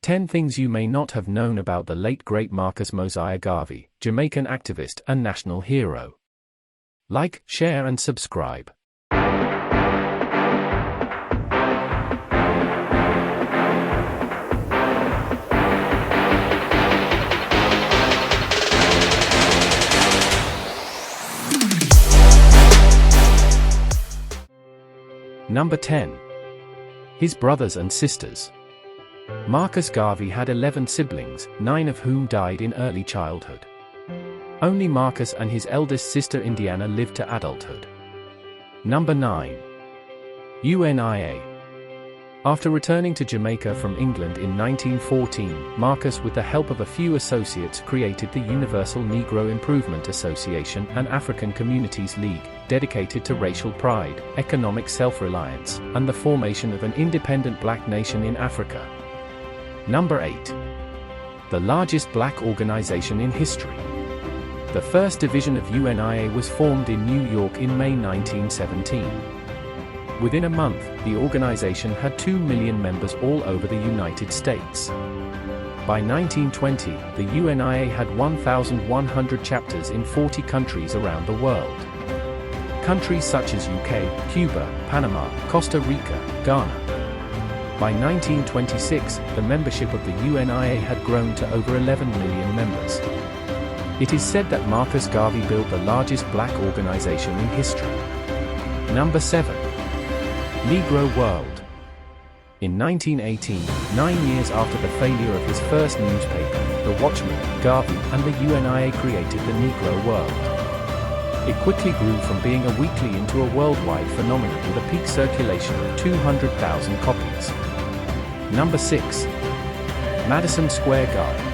10 Things You May Not Have Known About the Late Great Marcus Mosiah Garvey, Jamaican activist and national hero. Like, share and subscribe. Number 10. His brothers and sisters. Marcus Garvey had 11 siblings, 9 of whom died in early childhood. Only Marcus and his eldest sister Indiana lived to adulthood. Number 9. UNIA. After returning to Jamaica from England in 1914, Marcus, with the help of a few associates, created the Universal Negro Improvement Association, an African Communities League, dedicated to racial pride, economic self-reliance, and the formation of an independent black nation in Africa. Number 8. The largest black organization in history. The first division of UNIA was formed in New York in May 1917. Within a month, the organization had 2 million members all over the United States. By 1920, the UNIA had 1,100 chapters in 40 countries around the world. Countries such as UK, Cuba, Panama, Costa Rica, Ghana. By 1926, the membership of the UNIA had grown to over 11 million members. It is said that Marcus Garvey built the largest black organization in history. Number 7. Negro World. In 1918, 9 years after the failure of his first newspaper, The Watchman, Garvey and the UNIA created the Negro World. It quickly grew from being a weekly into a worldwide phenomenon with a peak circulation of 200,000 copies. Number 6. Madison Square Garden.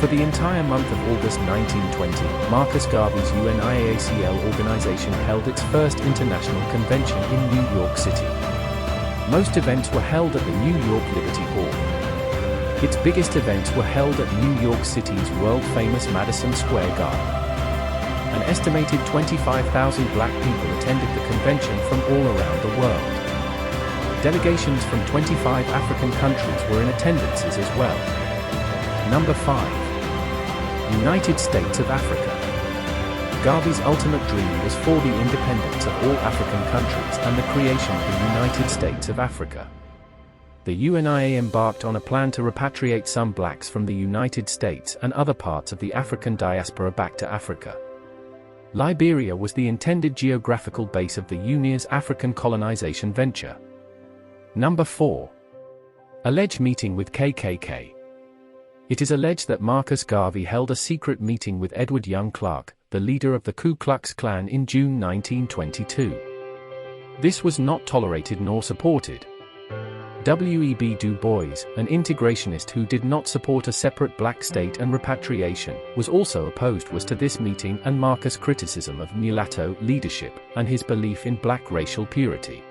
For the entire month of August 1920, Marcus Garvey's UNIACL organization held its first international convention in New York City. Most events were held at the New York Liberty Hall. Its biggest events were held at New York City's world-famous Madison Square Garden. An estimated 25,000 black people attended the convention from all around the world. Delegations from 25 African countries were in attendance as well. Number 5. United States of Africa. Garvey's ultimate dream was for the independence of all African countries and the creation of the United States of Africa. The UNIA embarked on a plan to repatriate some blacks from the United States and other parts of the African diaspora back to Africa. Liberia was the intended geographical base of the UNIA's African colonization venture. Number 4. Alleged meeting with KKK. It is alleged that Marcus Garvey held a secret meeting with Edward Young Clark, the leader of the Ku Klux Klan, in June 1922. This was not tolerated nor supported. W.E.B. Du Bois, an integrationist who did not support a separate black state and repatriation, was also opposed to this meeting and Marcus' criticism of mulatto leadership and his belief in black racial purity.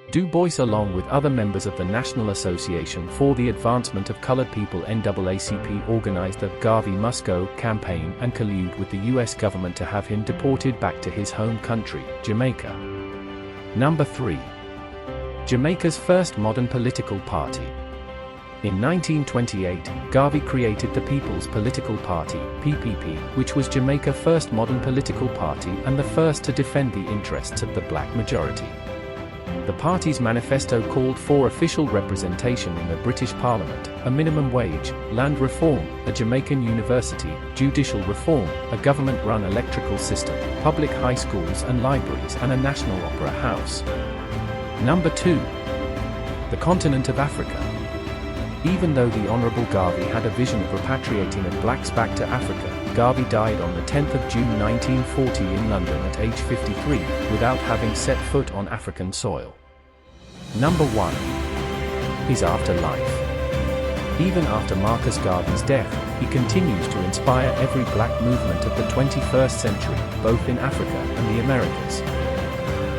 Du Bois, along with other members of the National Association for the Advancement of Colored People NAACP, organized the Garvey Must Go campaign and collude with the US government to have him deported back to his home country, Jamaica. Number 3. Jamaica's first modern political party. In 1928, Garvey created the People's Political Party, PPP, which was Jamaica's first modern political party and the first to defend the interests of the black majority. The party's manifesto called for official representation in the British Parliament, a minimum wage, land reform, a Jamaican university, judicial reform, a government-run electrical system, public high schools and libraries, and a national opera house. Number 2. The continent of Africa. Even though the Honorable Garvey had a vision of repatriating of blacks back to Africa, Garvey died on the 10th of June 1940 in London at age 53, without having set foot on African soil. Number 1. His afterlife. Even after Marcus Garvey's death, he continues to inspire every black movement of the 21st century, both in Africa and the Americas.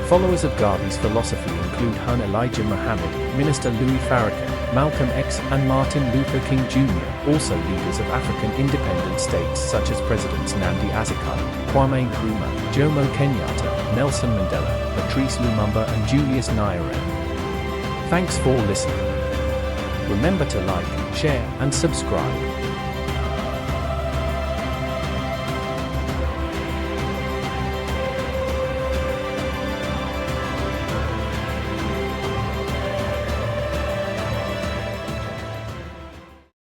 Followers of Garvey's philosophy include Hun Elijah Muhammad, Minister Louis Farrakhan, Malcolm X, and Martin Luther King Jr., also leaders of African independent states such as Presidents Nnamdi Azikiwe, Kwame Nkrumah, Jomo Kenyatta, Nelson Mandela, Patrice Lumumba and Julius Nyerere. Thanks for listening. Remember to like, share, and subscribe.